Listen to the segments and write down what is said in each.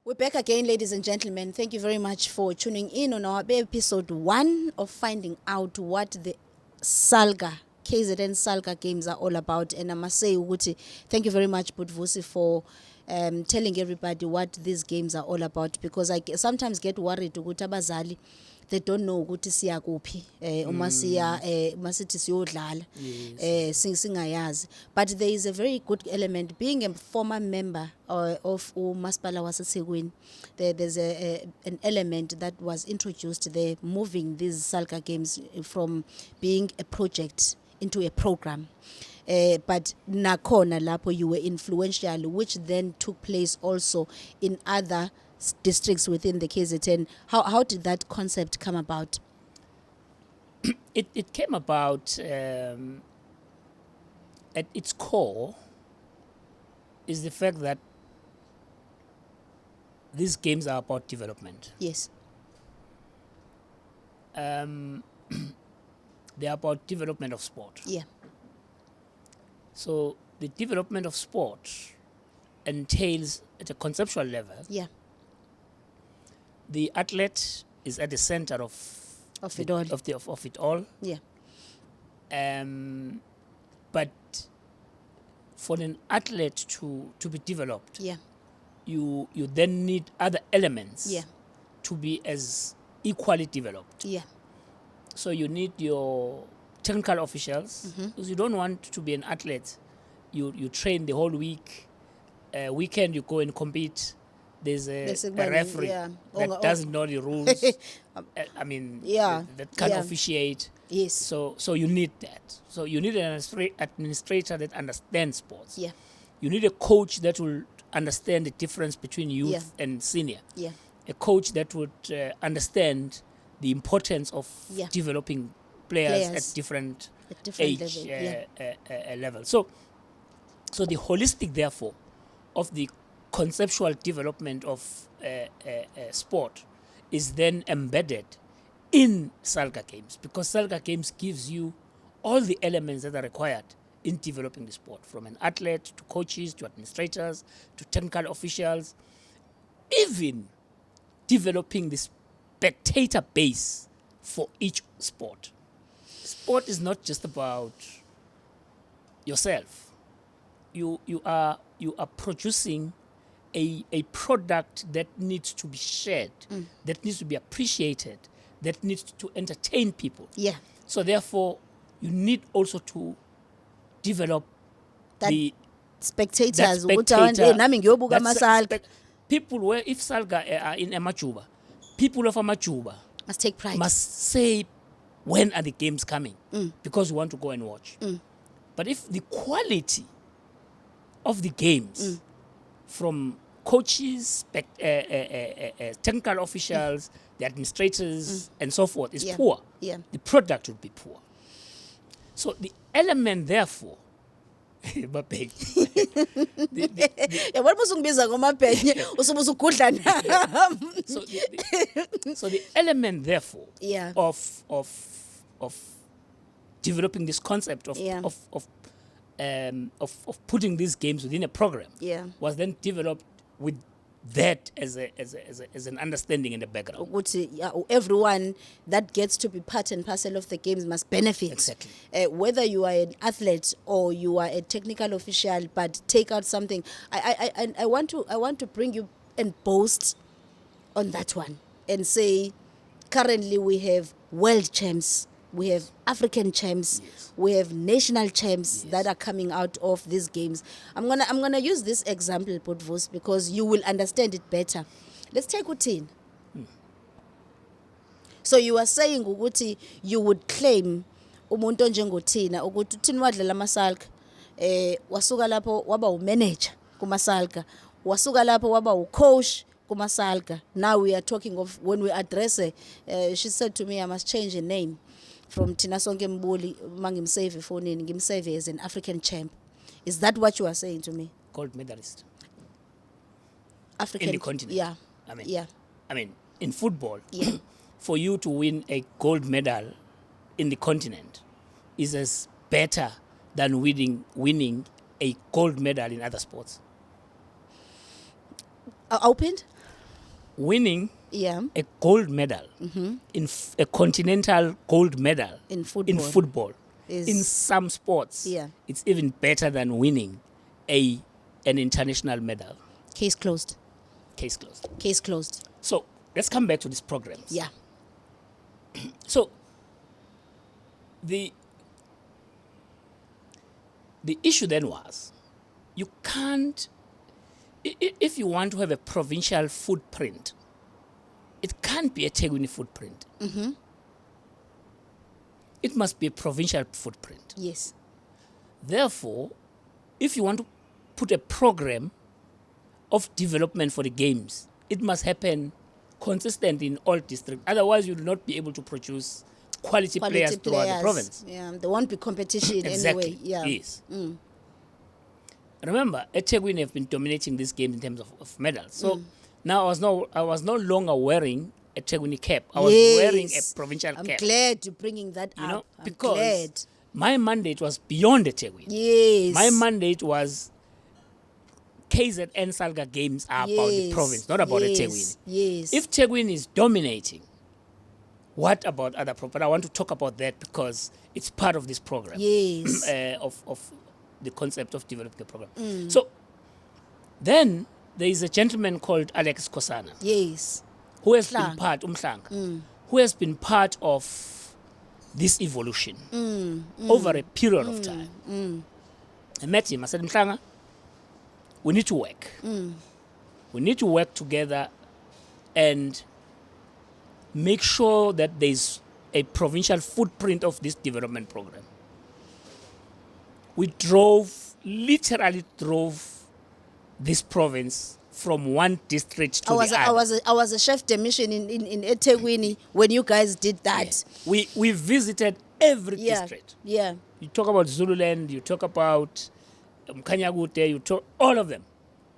We're back again, ladies and gentlemen. Thank you very much for tuning in on our episode 1 of finding out what the KZN SALGA Games are all about. And I must say, Uguti, thank you very much, Vusi, for telling everybody what these games are all about, because I sometimes get worried ukuthi abazali they don't know ukuthi siya kuphi uma siya masithi siyodlala singayazi. But there is a very good element, being a former member of uMasipala waseThekwini. There's an element that was introduced there, moving these SALGA Games from being a project into a program. But nakhona lapho you were influential, which then took place also in other districts within the KZN. How did that concept come about? It came about at its core is the fact that these games are about development. Yes. They are about development of sport. Yeah. So the development of sport entails, at a conceptual level, yeah, the athlete is at the center of it all. Of it all. Yeah. But for an athlete to be developed, yeah, you then need other elements, yeah, to be as equally developed. Yeah. So you need your technical officials, because you don't want to be an athlete. You train the whole week. Weekend you go and compete. There's a referee that doesn't know the rules. I mean, that can officiate. Yes. So you need that. So you need an administrator that understands sports. Yeah. You need a coach that will understand the difference between youth and senior. Yeah. A coach that would understand the importance of developing players at different age level. So the holistic, therefore, of the conceptual development of sport is then embedded in SALGA Games, because SALGA Games gives you all the elements that are required in developing the sport, from an athlete to coaches to administrators to technical officials, even developing the spectator base for each sport. Sport is not just about yourself. You are producing a product that needs to be shared, that needs to be appreciated, that needs to entertain people. Yeah. So therefore, you need also to develop that the spectators. People where, if SALGA are in Amajuba, people of Amajuba must take pride. Must say, when are the games coming? Because we want to go and watch. But if the quality of the games, from coaches, technical officials, the administrators, and so forth, is poor, the product would be poor. So the element, therefore, so the element, therefore, of developing this concept of putting these games within a program was then developed with that as an understanding in the background. Everyone that gets to be part and parcel of the games must benefit. Exactly. Whether you are an athlete or you are a technical official, but take out something. I want to bring you and boast on that one and say, currently we have world champs. We have African champs, we have national champs that are coming out of these games. I'm gonna use this example, Vusi, because you will understand it better. Let's take Utin. So you are saying ukuthi you would claim umuntu onjengothina ukuthi uthini wadlala amaSALGA, wasuka lapho waba umanager kumaSALGA, wasuka lapho waba ucoach kumaSALGA. Now we are talking of, when we address her, she said to me, I must change the name from Tina Sonke Mbuli, mangimsave efonini, ngimsave as an African champ. Is that what you are saying to me? Gold medalist. African in the continent. Yeah. I mean, in football, for you to win a gold medal in the continent is as better than winning a gold medal in other sports. Opened? winning Yeah. a gold medal, a continental gold medal In football. in some sports, Yeah. it's even better than winning an international medal. Case closed. Case closed. Case closed. So let's come back to these programs. Yeah. So the issue then was, you can't, if you want to have a provincial footprint, it can't be a Tegwini footprint. It must be a provincial footprint. Yes. Therefore, if you want to put a program of development for the games, it must happen consistent in all districts. Otherwise, you will not be able to produce quality players throughout the province. Yeah, there won't be competition Exactly. anyway. Yeah. Yes. Remember, Etegwini have been dominating this game in terms of medals. So now I was no longer wearing a Etegwini cap. I was wearing a provincial cap. I'm glad you're bringing that up. Know, I'm because glad. my mandate was beyond Etegwini. Yes. My mandate was KZN SALGA Games are about the province, not about Etegwini. Yes. If Etegwini is dominating, what about other provinces? But I want to talk about that because it's part of this program. Yes. Of the concept of developing a program. So then there is a gentleman called Alex Kosana. Yes. Who has been part, who has been part of this evolution over a period of time. I met him. I said, Mhlanga, we need to work. We need to work together and make sure that there's a provincial footprint of this development program. We literally drove this province from one district to the other. I was a chef de mission in Etegwini when you guys did that. Yeah. We visited every district. Yeah. You talk about Zululand, you talk about Mkanyagute, you talk all of them.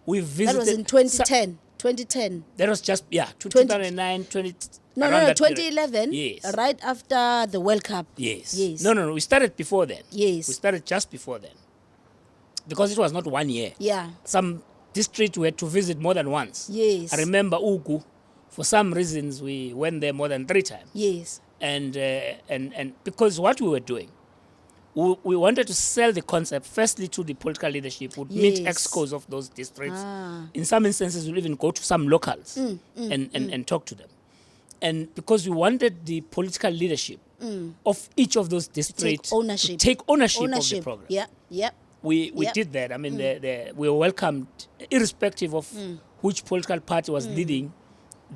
We visited. That was in 2010. 2010. That was just 2009, 20. No, 2011. Yes. Right after the World Cup. Yes. Yes. No. We started before then. Yes. We started just before then. Because it was not 1 year. Yeah. Some district we had to visit more than once. Yes. I remember Ugu. For some reasons, we went there more than 3 times. Yes. And because what we were doing, we wanted to sell the concept firstly to the political leadership, would meet excos of those districts. In some instances, we'll even go to some locals and talk to them. And because we wanted the political leadership of each of those districts to take ownership of the program. Yeah. We did that. I mean, we were welcomed irrespective of which political party was leading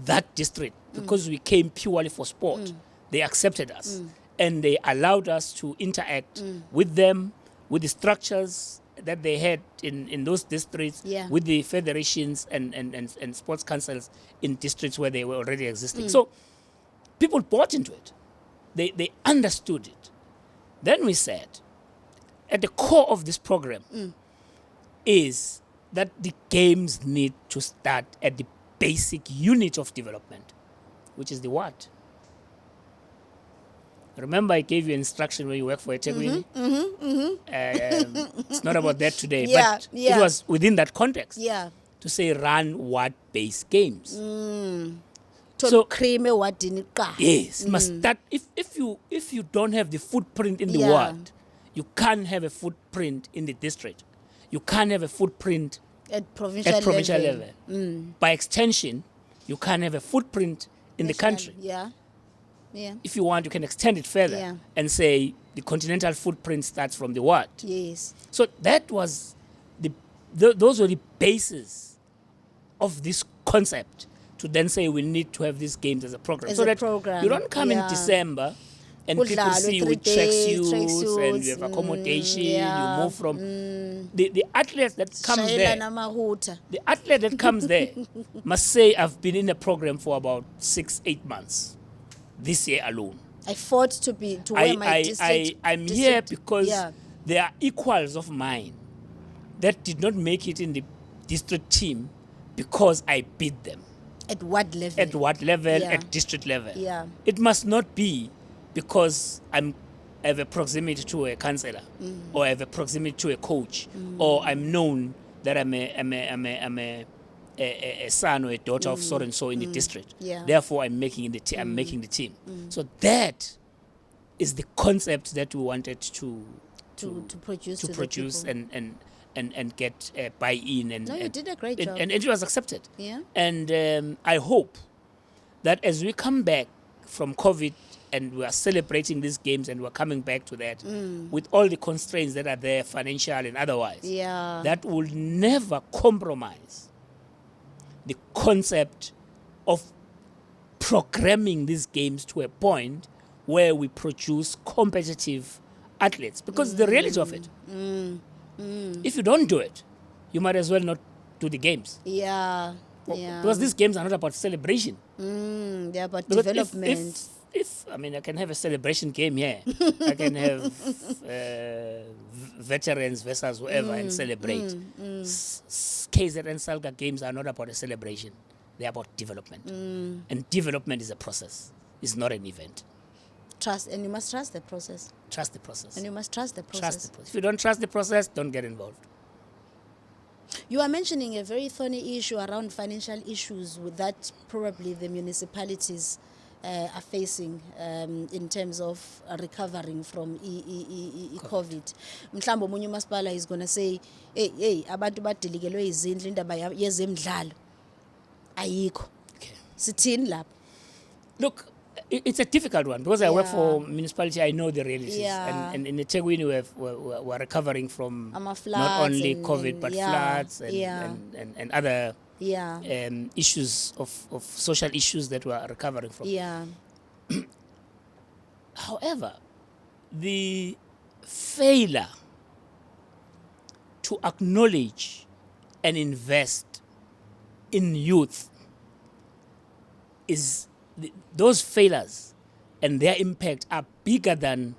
that district, because we came purely for sport. They accepted us and they allowed us to interact with them, with the structures that they had in those districts, with the federations and sports councils in districts where they were already existing. So people bought into it. They understood it. Then we said, at the core of this program is that the games need to start at the basic unit of development, which is the what? Remember, I gave you instruction when you work for Etegwini? It's not about that today, but it was within that context to say run what-based games. So, what didn't yes, must start. If you don't have the footprint in the ward, you can't have a footprint in the district. You can't have a footprint at provincial level. By extension, you can't have a footprint in the country. Yeah. If you want, you can extend it further and say the continental footprint starts from the ward. Yes. So that was those were the bases of this concept, to then say we need to have these games as a program. As so a that program. You don't come in December and people see you with tracksuits and you have accommodation, you move from the athletes that comes there. The athlete that comes there must say, I've been in a program for about 6-8 months this year alone. I fought to wear my district. I'm here because there are equals of mine that did not make it in the district team because I beat them. At what level? At what level? At district level. Yeah. It must not be because I have a proximity to a councillor or I have a proximity to a coach or I'm known that I'm a son or a daughter of so and so in the district. Yeah. Therefore, I'm making I'm making the team. So that is the concept that we wanted to produce and get buy-in and No, you did a great job. And it was accepted. Yeah. And I hope that as we come back from COVID and we are celebrating these games and we're coming back to that with all the constraints that are there, financial and otherwise, that will never compromise the concept of programming these games to a point where we produce competitive athletes. Because the reality of it, if you don't do it, you might as well not do the games. Yeah. Because these games are not about celebration. They're about Because development. If I mean, I can have a celebration game here. I can have veterans versus whoever and celebrate. KZN SALGA Games are not about a celebration. They're about development. And development is a process. It's not an event. Trust, and you must trust the process. Trust the process. And you must trust the process. Trust the process. If you don't trust the process, don't get involved. You are mentioning a very thorny issue around financial issues with that probably the municipalities are facing in terms of recovering from COVID. Mhlambo omunye umasipala is going to say, hey, abantu badilikelwe izindlu indaba yezemidlalo ayikho. Okay. Sithini lapha? Look, it's a difficult one because I work for municipality. I know the realities, and in the Tegwini we're recovering from not only COVID but floods and other issues of social issues that we're recovering from. Yeah. However, the failure to acknowledge and invest in youth is those failures and their impact are bigger than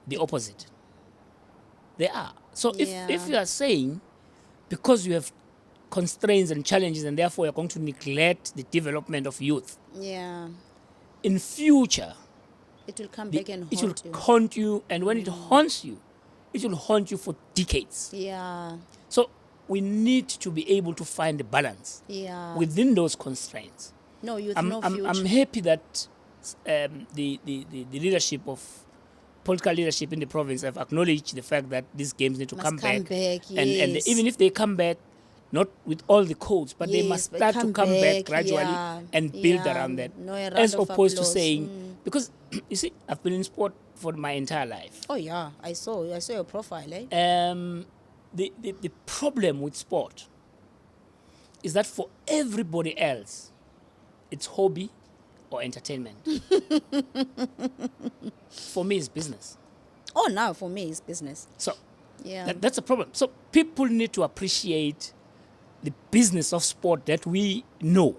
the opposite. They are. So if you are saying because you have constraints and challenges and therefore you're going to neglect the development of youth, in future it will come back and it will haunt you, and when it haunts you, it will haunt you for decades. So we need to be able to find a balance within those constraints. No youth, no future. I'm happy that the leadership of political leadership in the province have acknowledged the fact that these games need to come back. And even if they come back, not with all the codes, but they must start to come back gradually and build around that. As opposed to saying, because you see, I've been in sport for my entire life. Oh yeah, I saw your profile. The problem with sport is that for everybody else, it's hobby or entertainment. For me, it's business. Oh, now for me, it's business. So that's a problem. So people need to appreciate the business of sport that we know,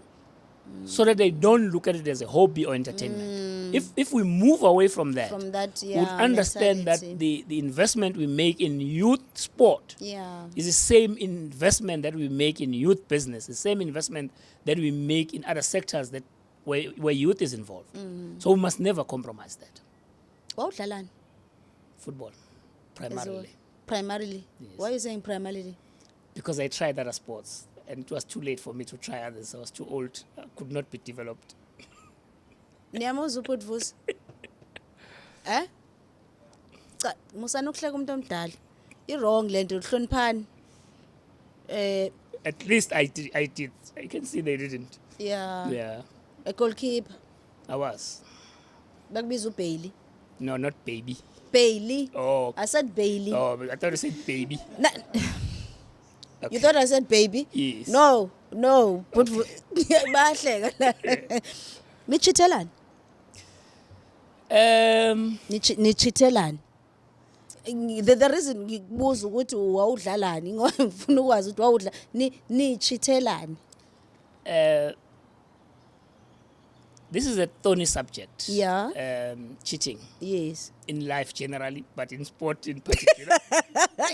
so that they don't look at it as a hobby or entertainment. If we move away from that, we'll understand that the investment we make in youth sport is the same investment that we make in youth business, the same investment that we make in other sectors that where youth is involved. So we must never compromise that. Football, primarily. Primarily? Yes. Why are you saying primarily? Because I tried other sports and it was too late for me to try others. I was too old. I could not be developed. Niyamuza ukuthi Vusi? Eh? Cha, musanokuhleka umuntu omdala. I-wrong lento uhloniphani. At least I did. I can see they didn't. Yeah. A goalkeeper. I was. Bakubiza uBailey. No, not baby. Bailey. Oh. I said Bailey. Oh, I thought you said baby. Okay. You thought I said baby? Yes. No. But bahleka la. Nichitelani? Nichitelani? The reason ngibuza ukuthi wawudlalani ngoba ngifuna ukwazi ukuthi wawudla nichitelani? This is a thorny subject. Yeah. Cheating. Yes. In life generally, but in sport in particular.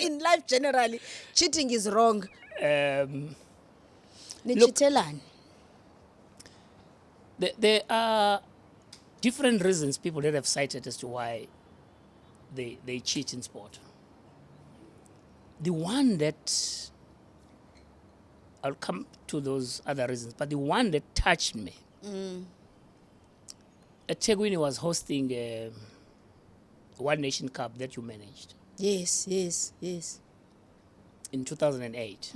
In life generally, cheating is wrong. Nichitelani? There are different reasons people that have cited as to why they cheat in sport. The one that I'll come to those other reasons. But the one that touched me, Etegwini was hosting a One Nation Cup that you managed. Yes. In 2008.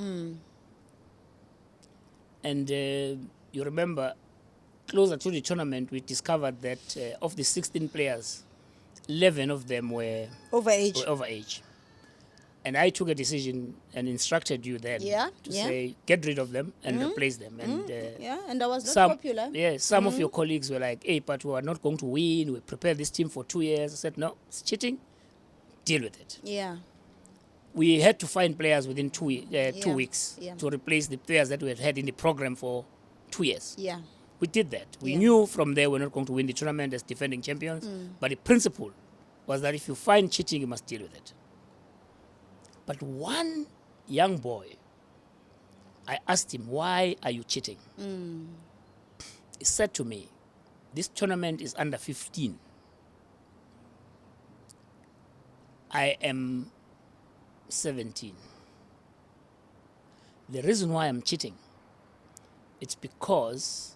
And you remember, closer to the tournament, we discovered that of the 16 players, 11 of them were overage. And I took a decision and instructed you then to say, get rid of them and replace them. And and I was not popular. Yeah, some of your colleagues were like, hey, but we are not going to win. We prepared this team for 2 years. I said, no, it's cheating. Deal with it. Yeah. We had to find players within 2 weeks to replace the players that we had in the program for 2 years. Yeah. We did that. We knew from there we're not going to win the tournament as defending champions. But the principle was that if you find cheating, you must deal with it. But one young boy, I asked him, why are you cheating? He said to me, this tournament is under 15. I am 17. The reason why I'm cheating, it's because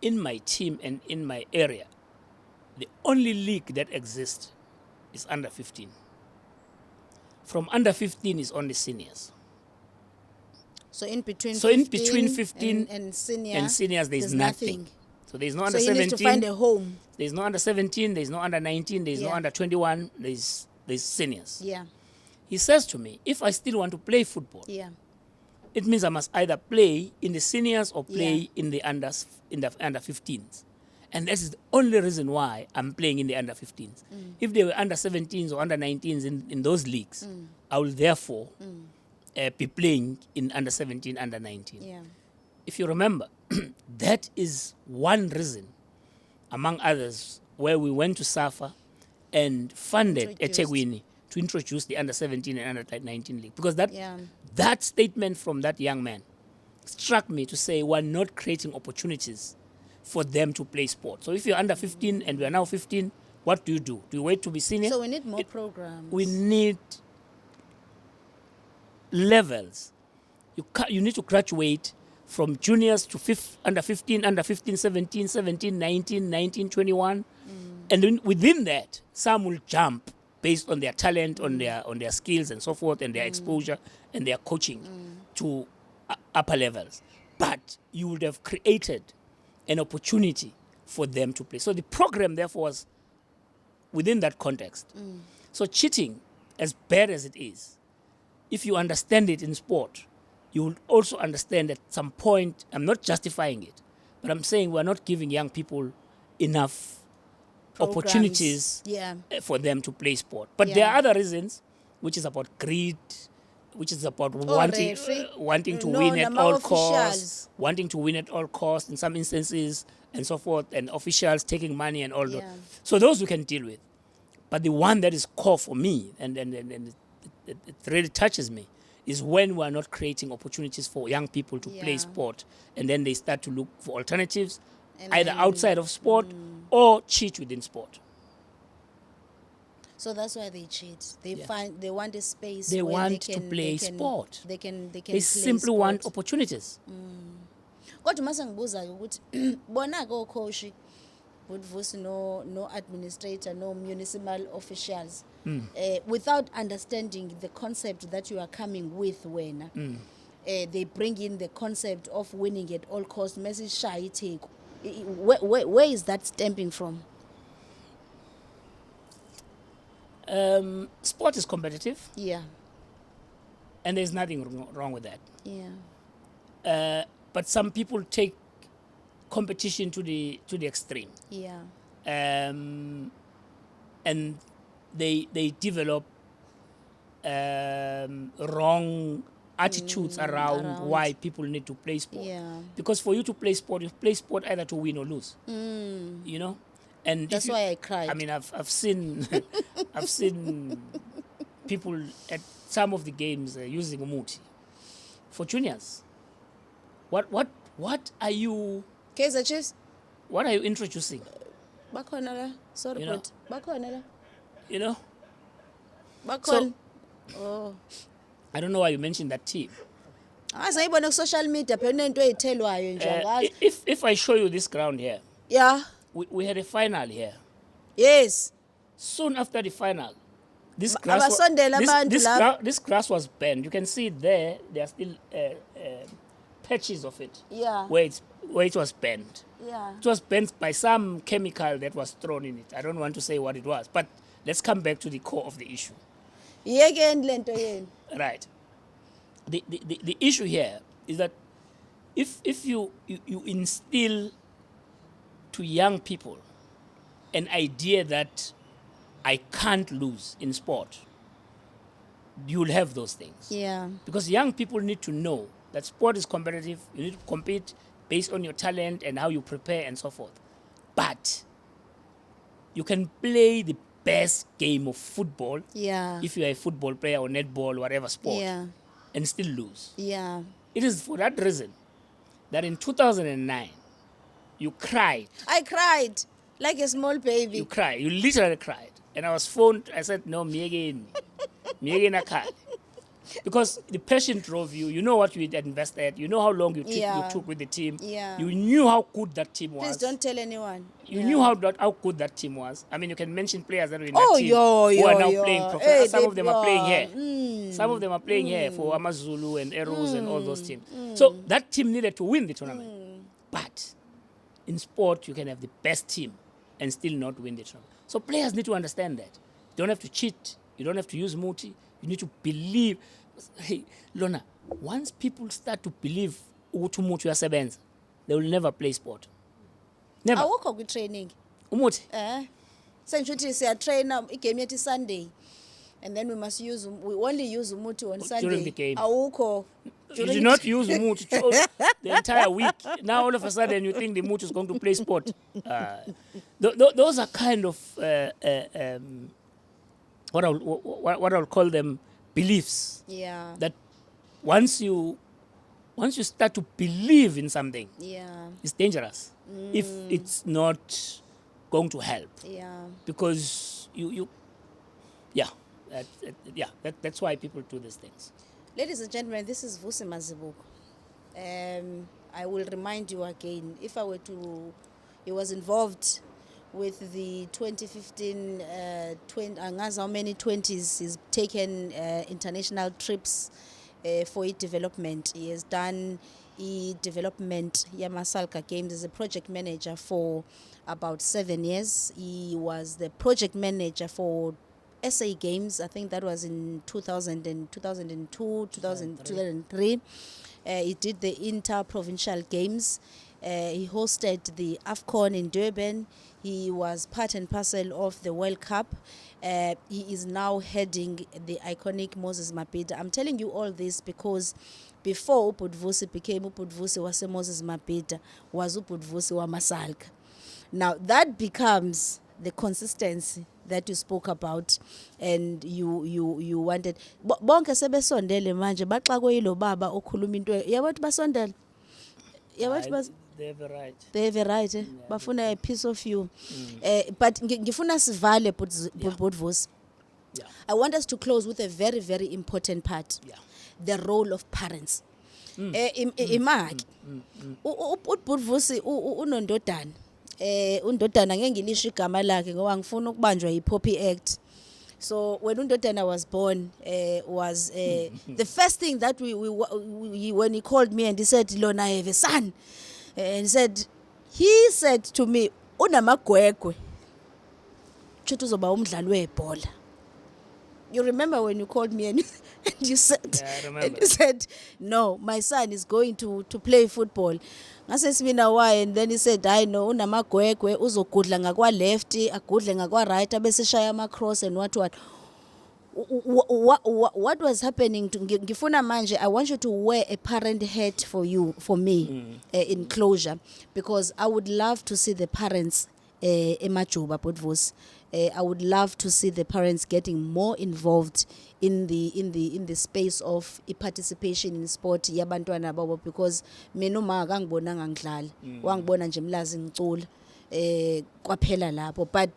in my team and in my area, the only league that exists is under 15. From under 15 is only seniors. So in between 15 and seniors, there's nothing. So there's no under 17. So you need to find a home. There's no under 17, there's no under 19, there's no under 21, there's seniors. Yeah. He says to me, if I still want to play football, it means I must either play in the seniors or play in the under 15s. And that is the only reason why I'm playing in the under 15s. If they were under 17s or under 19s in those leagues, I will therefore be playing in under 17, under 19. Yeah. If you remember, that is one reason, among others, where we went to SAFA and funded Etegwini to introduce the under 17 and under 19 league. Because that statement from that young man struck me to say we're not creating opportunities for them to play sport. So if you're under 15 and we are now 15, what do? Do you wait to be senior? So we need more programs. We need levels. You need to graduate from juniors to under 15, 17, 17, 19, 19, 21. And then within that, some will jump based on their talent, on their skills and so forth, and their exposure and their coaching to upper levels. But you would have created an opportunity for them to play. So the program, therefore, was within that context. So cheating, as bad as it is, if you understand it in sport, you will also understand at some point, I'm not justifying it, but I'm saying we're not giving young people enough opportunities for them to play sport. But there are other reasons, which is about greed, which is about wanting to win at all costs, wanting to win at all costs in some instances, and so forth, and officials taking money and all that. So those we can deal with. But the one that is core for me, and it really touches me, is when we are not creating opportunities for young people to play sport, and then they start to look for alternatives, either outside of sport or cheat within sport. So that's why they cheat. They want a space. They where want to play sport. They can They simply want opportunities. Kodwa mase ngibuza ukuthi bona ko coach with Vusi no administrator, no municipal officials, without understanding the concept that you are coming with when they bring in the concept of winning at all costs. Message shy take. Where is that stemming from? Sport is competitive. Yeah. And there's nothing wrong with that. Yeah. But some people take competition to the extreme. Yeah. And they develop wrong attitudes around why people need to play sport. Yeah. Because for you to play sport, you play sport either to win or lose. You know? And that's why I cried. I mean, I've seen I've seen people at some of the games using umuti for juniors. What are you? KZN Chiefs. What are you introducing? Bakhona la. Sorry, but bakhona la. You know. Bakhona. Oh. I don't know why you mentioned that team, Asayibona ku social media phela into ezithelwayo nje angazi. If I show you this ground here, Yeah. we had a final here. Yes. Soon after the final, this grass was burned. You can see it there. There are still patches of it. Yeah. Where it was burned. Yeah. It was burned by some chemical that was thrown in it. I don't want to say what it was, but let's come back to the core of the issue. Right. The issue here is that if you instill to young people an idea that I can't lose in sport, you'll have those things. Yeah. Because young people need to know that sport is competitive. You need to compete based on your talent and how you prepare and so forth. But you can play the best game of football if you are a football player or netball, whatever sport, and still lose. Yeah. It is for that reason that in 2009, you cried. I cried like a small baby. You cried. You literally cried. And I was phoned. I said, no, me again. Me again, I cried. Because the passion drove you. You know what you had invested. You know how long you took with the team. Yeah. You knew how good that team was. Please don't tell anyone. You knew how good that team was. I mean, you can mention players that were in that team who are now playing professional. Some of them are playing here. Some of them are playing here for Amazulu and Eros and all those teams. So that team needed to win the tournament. But in sport, you can have the best team and still not win the tournament. So players need to understand that. You don't have to cheat. You don't have to use muti. You need to believe. Hey, Lona, once people start to believe ukuthi umuthi uyasebenza, they will never play sport. Never. Awukho ku training. Umuthi? Sengithi siya train igame yethi Sunday. And then we only use umuthi on Sunday. During the game. Awukho. You do not use umuthi the entire week. Now all of a sudden you think the umuthi is going to play sport. Those are kind of what I'll call them beliefs. Yeah. That once you start to believe in something, it's dangerous if it's not going to help. Yeah. Because that's why people do these things. Ladies and gentlemen, this is Vusi Mazibuko. I will remind you again, he was involved with the 2015, how many 20s, he's taken international trips for development. He has done development SALGA Games as a project manager for about 7 years. He was the project manager for SA Games. I think that was in 2002, 2003. He did the inter-provincial games. He hosted the AFCON in Durban. He was part and parcel of the World Cup. He is now heading the iconic Moses Mabhida. I'm telling you all this because before Vusi became Vusi was Moses Mabhida, was Vusi wa SALGA. Now that becomes the consistency that you spoke about and you wanted. Bonke sebesondele manje baxa koyilo baba okhuluma into yabathi basondele. Yabathi they have a right. They have a right. Bafuna a piece of you. But ngifuna sivale Vusi. I want us to close with a very, very important part. The role of parents. Imaki. Vusi unondodana. Undodana ngeke ngilisho igama lakhe ngoba ngifuna ukubanjwa yiPoppy Act. So when undodana was born, was the first thing that we when he called me and he said, Lona, I have a son. And he said to me, unamagwegwe. Chuthi uzoba umdlali webhola. You remember when you called me and you said, and you said, no, my son is going to play football. Ngasesibina why, and then he said, I know unamagwegwe uzogudla ngakwa left, agudle ngakwa right, abeseshaya ama cross and what. What was happening to Ngifuna manje? I want you to wear a parent hat for me in closure, because I would love to see the parents emajuba Vusi. I would love to see the parents getting more involved in the space of participation in sport yabantwana babo, because mina uma akangibonanga ngidlala wangibona nje mlazi ngicula kwaphela lapho. But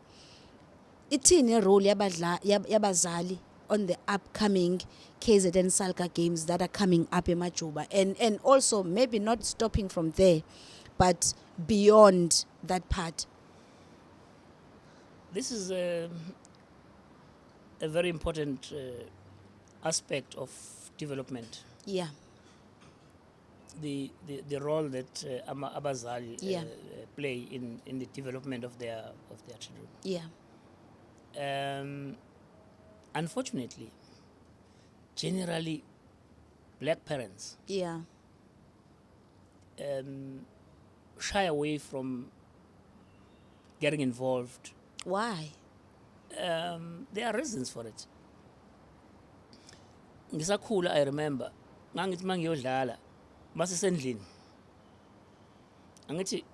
ithini role yabazali on the upcoming KZN SALGA Games that are coming up in Majuba, and also maybe not stopping from there, but beyond that part? This is a very important aspect of development. Yeah. The role that abazali Yeah. play in the development of their children. Yeah. Unfortunately, generally, black parents Yeah. shy away from getting involved. Why? There are reasons for it. Ngisakhula, I remember ngangithi mangiyodlala masesendlini angithi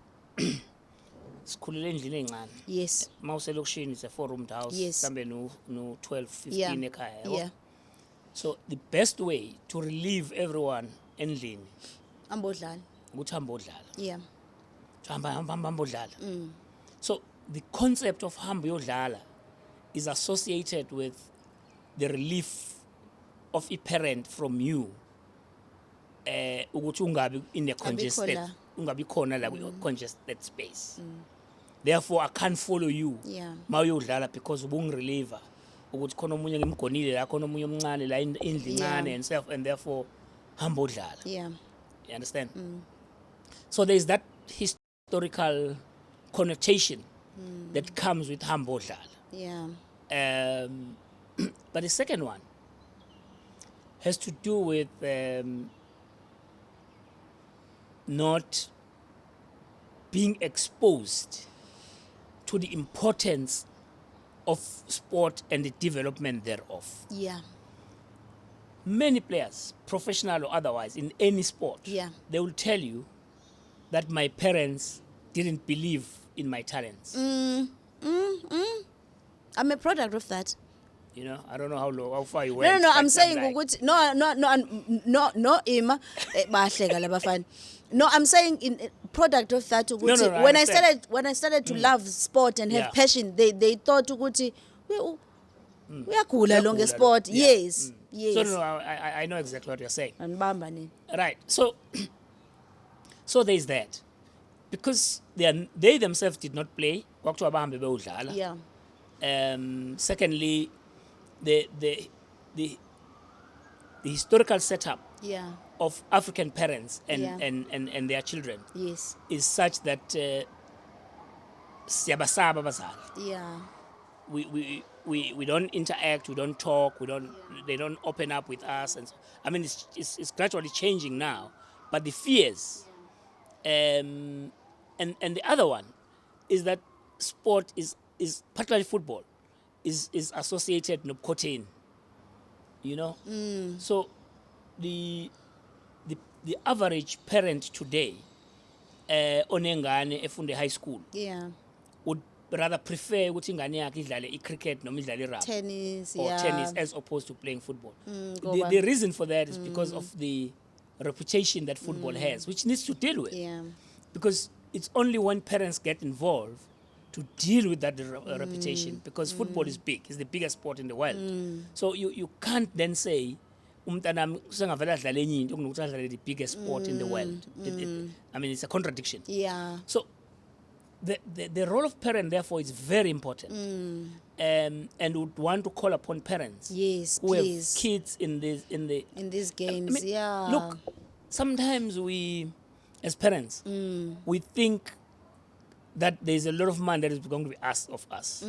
sikhulele endlini encane. Yes. Mawuselokishini, it's a 4-roomed house. Yes. Mhlambe no 12, 15 Yeah. ekhaya. Yabo? Yeah. So the best way to relieve everyone endlini Ambodlala. ukuthi hamba odlala. Yeah. Hamba odlala. So the concept of hamba yodlala is associated with the relief of a parent from you. Ukuthi ungabi in a congested, ungabi khona la congested space. Therefore I can't follow you. Yeah. Mawuyodlala because ubungireliever ukuthi khona omunye ngimgonile la, khona omunye omncane la indlu incane, and therefore hamba odlala. Yeah. You understand? So there is that historical connotation that comes with hamba odlala. Yeah. But the second one has to do with not being exposed to the importance of sport and the development thereof. Yeah. Many players, professional or otherwise, in any sport, Yeah. they will tell you that my parents didn't believe in my talents. I'm a product of that. You know, I don't know how far you went. No, but I'm saying like, no, Ima, bahleka labafana. No, I'm saying in product of that. No, I when understand. I started to love sport and have Yeah. passion, they thought ukuthi uyagula lo ngesport. Yeah. Yes, yes. So I know exactly what you're saying. Anibamba nini? Right. So there's that. Because they themselves did not play. Kwakuthiwa bahambe beyodlala. Yeah. Secondly, the historical setup Yeah. of African parents and, Yeah. and their children Yes. is such that siyabasaba abazali. Yeah. We don't interact, we don't talk, they don't open up with us, and so, I mean it's gradually changing now, but the fears, and the other one is that sport is particularly football is associated with cocaine, you know. So the average parent today onengane efunde high school Yeah. would rather prefer ukuthi ingane yakhe idlale cricket noma idlale rugby Tennis. or Yeah. tennis as opposed to playing football. Ngoba- The reason for that is because of the reputation that football has, which needs to deal with. Yeah. Because it's only when parents get involved to deal with that reputation, because football is big. It's the biggest sport in the world. So you can't then say umntanami usengavela adlale enye into kunokuthi adlale the biggest sport in the world. I mean, it's a contradiction. Yeah. So the role of parent, therefore, is very important. And would want to call upon parents Yes, who please. have kids in these games. I mean, Yeah. Look, sometimes we, as parents, we think that there's a lot of money that is going to be asked of us.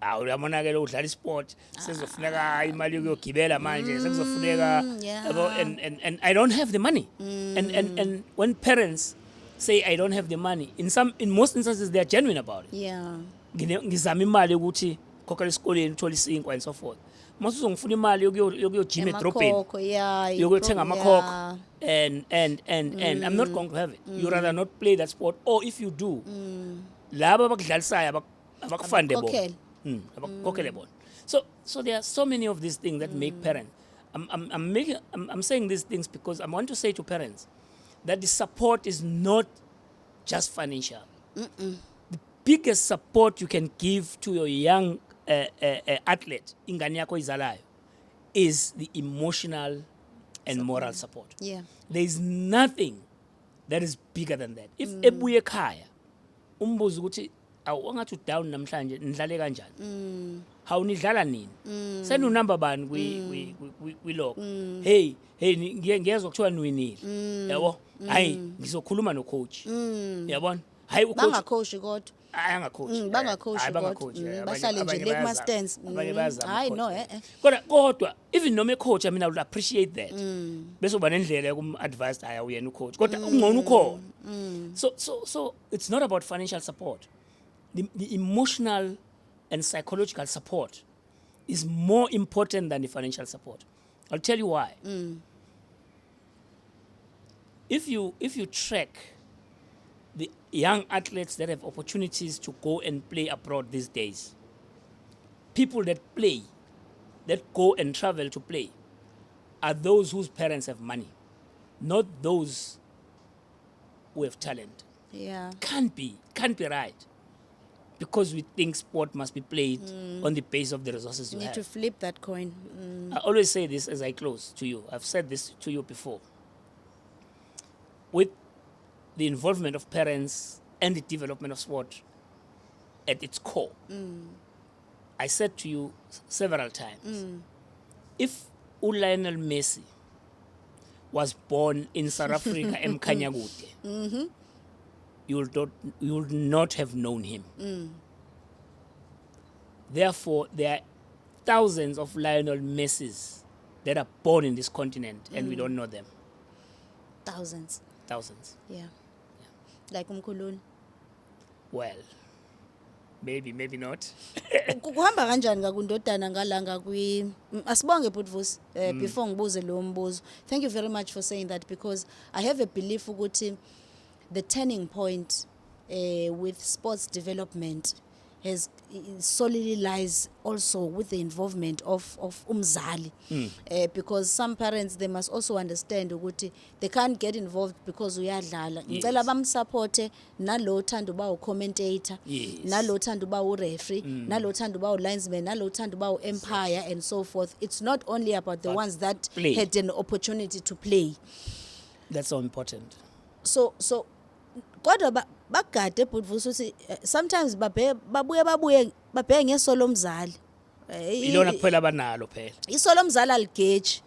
Uyabona-ke lo udlala isport sezofuneka imali yokugibela manje sekuzofuneka yabo, and I don't have the money. And when parents say I don't have the money, in most instances they are genuine about it. Yeah. Ngizama imali ukuthi khokhela esikoleni uthola isinkwa and so forth. Mase uzongifuna imali yokuyojima edrobheni, Amakhokho, yeah. yokuthenga amakhokho, Yeah. and I'm not going to have it. You rather not play that sport, or if you do, laba abakudlalisayo abakufande bona. Abakukhokhele. Abakukhokhele bona. So there are so many of these things that make parents. I'm saying these things because I want to say to parents that the support is not just financial. The biggest support you can give to your young athlete ingane yakho izalayo is the emotional and moral support. Yeah. There is nothing that is bigger than that. If ebuye ekhaya umbuzo ukuthi awungathi down namhlanje nidlale kanjani, how nidlala nini, senunumber bani kwi log, hey ngiyezwa kuthiwa niwinile, yabo, hayi ngizokhuluma no coach, yabona, hayi u coach bangacoach kodwa angacoach, bangacoach kodwa bahlale nje le kuma stands, hayi no kodwa even noma coach, I mean, I would appreciate that, bese uba nendlela yokum advise hayi uyena ucoach kodwa ungcono ukhona. So it's not about financial support. The emotional and psychological support is more important than the financial support. I'll tell you why. If you track the young athletes that have opportunities to go and play abroad these days, people that play, that go and travel to play, are those whose parents have money, not those who have talent. Yeah. Can't be right. Because we think sport must be played on the base of the resources you need have. to flip that coin. I always say this as I close to you. I've said this to you before. With the involvement of parents and the development of sport at its core, I said to you several times, if Lionel Messi was born in South Africa, Mkhanyakude, you would not have known him. Therefore, there are thousands of Lionel Messis that are born in this continent and we don't know them. Thousands. Yeah. Like Umkhululi. Well, maybe not. Kuhamba kanjani ngakundodana ngalanga kwi asibonge Vusi before ngibuze lo mbuzo. Thank you very much for saying that, because I have a belief ukuthi the turning point with sports development has solely lies also with the involvement of umzali, because some parents, they must also understand ukuthi they can't get involved because uyadlala. Ngicela bamsupport nalo thanda uba u-commentator, nalo thanda uba u-referee, nalo thanda uba u-linesman, nalo thanda uba u-empire and so forth. It's not only about the ones that had an opportunity to play. That's so important. So kodwa bagade Vusi uthi sometimes babuye ngesolo mzali, ilona kuphela abanalo phela isolo mzali aligeji,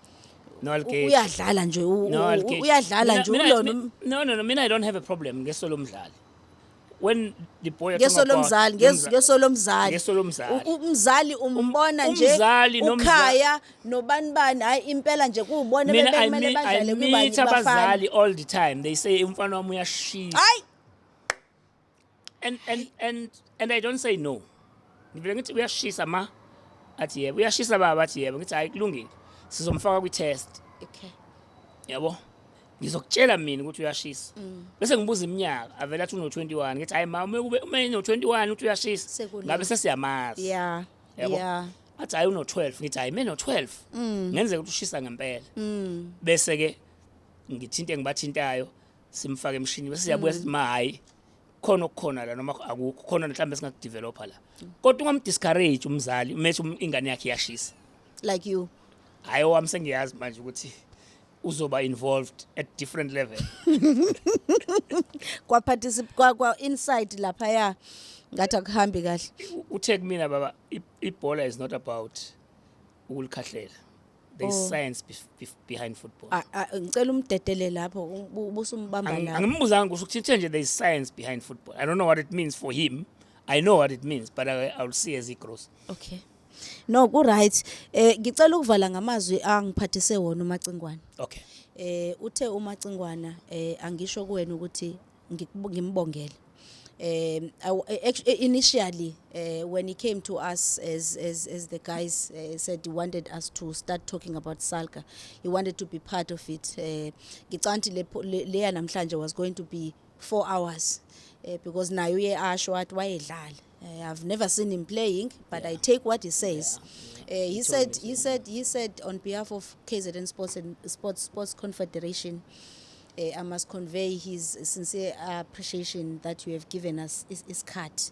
no aligeji, uyadlala nje uyadlala nje ulona. No, mina I don't have a problem ngesolo mdlali. When the boy ngesolo mzali umzali umbona nje ukhaya nobani hayi impela nje kubone bekumele badlale kwibani bafana. Abazali all the time they say umfana wami uyashisa, and I don't say no. Ngivele ngithi uyashisa ma, athi yebo uyashisa baba, athi yebo, ngithi hayi kulungile sizomfaka kwi test. Okay, yabo ngizokutshela mina ukuthi uyashisa, bese ngibuza iminyaka avela athi uno 21, ngithi hayi mama uma uno 21 uthi uyashisa ngabe sesiyamazi. Yeah. Athi hayi uno 12, ngithi hayi mina no 12 ngenzeka ukuthi ushisa ngempela, bese ke ngithinte ngibathintayo simfaka emshini, bese siyabuya sithi ma hayi khona okukhona la noma akukho khona mhlawumbe singakudevelopa la, kodwa ungamdiscourage umzali umethi ingane yakhe iyashisa like you. Hayi wami sengiyazi manje ukuthi uzoba involved at different level. Kwa inside lapha ya ngathi akuhambi kahle. Uthe kumina baba ibhola is not about ukulikhahlela. There is science behind football. Ngicela umdedele lapho ubusumbamba la. Angimbuzanga ukuthi nje there is science behind football. I don't know what it means for him. I know what it means, but I'll see as he grows. Okay. No, ku right. Ngicela ukuvala ngamazwi angiphathise wona uMacingwane. Okay. Uthe uMacingwana angisho kuwena ukuthi ngimbongele. Initially, when he came to us as the guys said he wanted us to start talking about SALGA, he wanted to be part of it. Gicanti leya namhlanje was going to be 4 hours, because nayo ye asho wathi wayedlala. I've never seen him playing, but I take what he says. He said on behalf of KZN Sports Confederation, I must convey his sincere appreciation that you have given us his cut,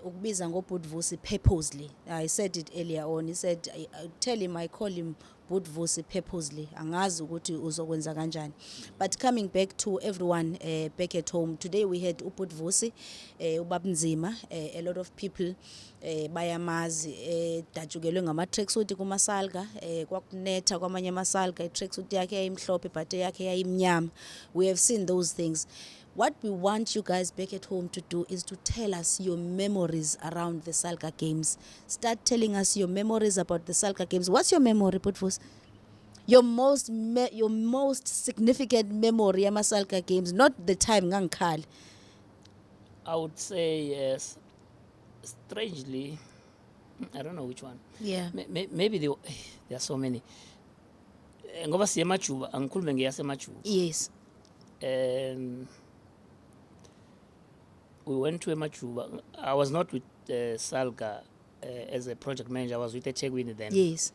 ukubiza ngoButvusi purposely. I said it earlier on. He said, I tell him, I call him Butvusi purposely. Angazi ukuthi uzokwenza kanjani. But coming back to everyone back at home, today we had uButvusi, ubabnzima, a lot of people bayamazi dajukelwe ngama tracksuit kuma Salga, kwakunetha kwamanye ama Salga tracksuit yakhe yayimhlophe but yakhe yayimnyama. We have seen those things. What we want you guys back at home to do is to tell us your memories around the Salga Games. Start telling us your memories about the Salga Games. What's your memory, Butvusi? Your most significant memory ama Salga Games, not the time ngangkhali. I would say yes. Strangely, I don't know which one. Yeah. Maybe there are so many. Ngoba siye Majuba, angikhulume ngeyase Majuba. Yes. We went to Majuba. I was not with Salga as a project manager. I was with eThekwini then. Yes.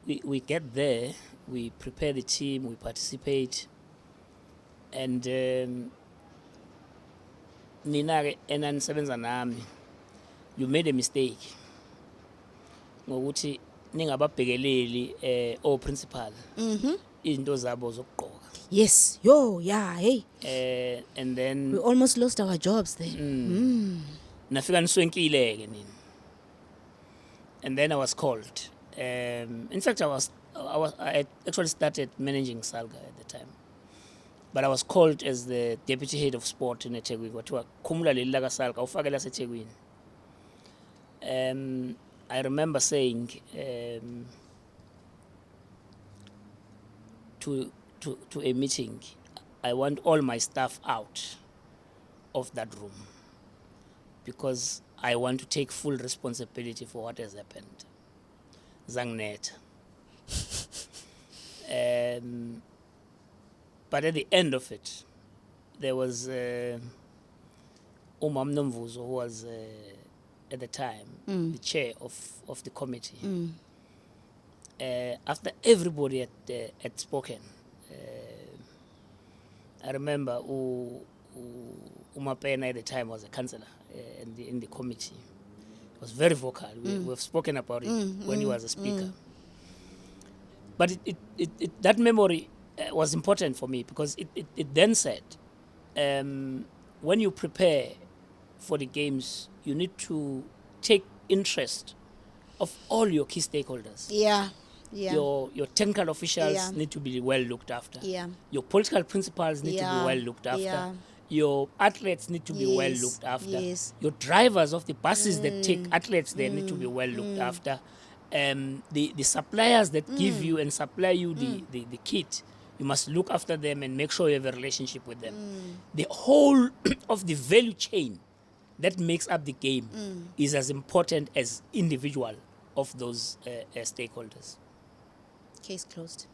We get there, we prepare the team, we participate, and Nina enanisebenza nami, you made a mistake. Ngokuthi ningababhekeleli o principal. Izinto zabo zokugqoka. Yes. Yeah, hey. And then we almost lost our jobs there. Nafika niswenkile nini. And then I was called. In fact, I actually started managing Salga at the time. But I was called as the deputy head of sport in eThekwini. Kwathiwa khumula leli laka Salga ufake laseThekwini. I remember saying to a meeting, I want all my staff out of that room because I want to take full responsibility for what has happened. Zangnet. But at the end of it, there was Umam Nomvuzo, who was at the time the chair of the committee. After everybody had spoken, I remember Umapena at the time was a councillor in the committee. He was very vocal. We've spoken about it when he was a speaker. But that memory was important for me because it then said, when you prepare for the games, you need to take interest of all your key stakeholders. Yeah. Your technical officials need to be well looked after. Yeah. Your political principals need to be well looked after. Yeah. Your athletes need to be well looked after. Yes. Your drivers of the buses that take athletes there need to be well looked after. The suppliers that give you and supply you the kit, you must look after them and make sure you have a relationship with them. The whole of the value chain that makes up the game is as important as individual of those stakeholders. Case closed.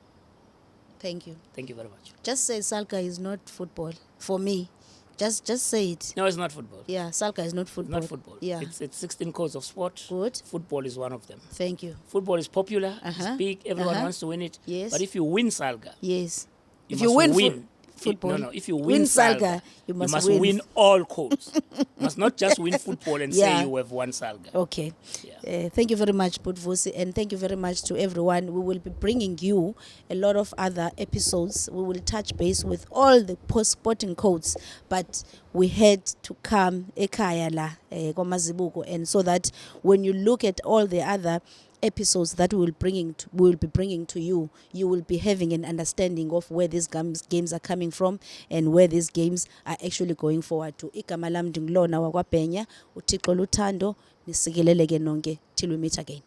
Thank you. Thank you very much. Just say Salga is not football for me. Just say it. No, it's not football. Yeah, Salga is not football. Not football. Yeah. It's 16 codes of sport. Good. Football is one of them. Thank you. Football is popular, it's big, everyone wants to win it. Yes. But if you win Salga, Yes. if you win football, if you win Salga, you must win all codes. You must not just win football and say you have won Salga. Okay. Yeah. Thank you very much, Butvusi, and thank you very much to everyone. We will be bringing you a lot of other episodes. We will touch base with all the sporting codes, but we had to come ekhaya la kwa Mazibuko, and so that when you look at all the other episodes that we will be bringing to you, you will be having an understanding of where these games are coming from and where these games are actually going forward to. Igama lam ndingulona wakwabhenya, uThixo luthando, nisikeleleke nonke till we meet again.